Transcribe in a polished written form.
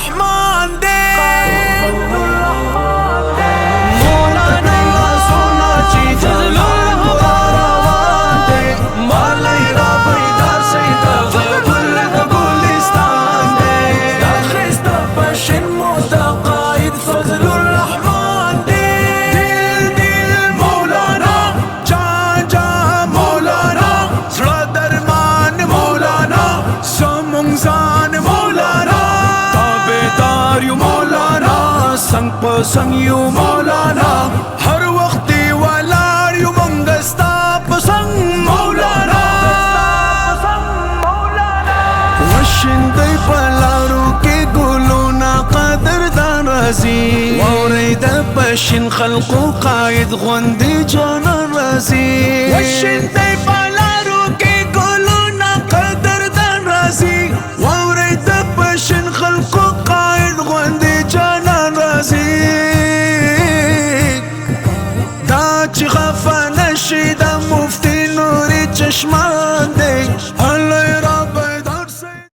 الرحمن دے संग पसंग यू मौलाना हर वक्त वालार यू मंगस्ता पसंग मौलाना वशिंदई पलारू के गुलूना قدر دان رازي ووريد بشن خلقو قايد غندي جان رازي وشندई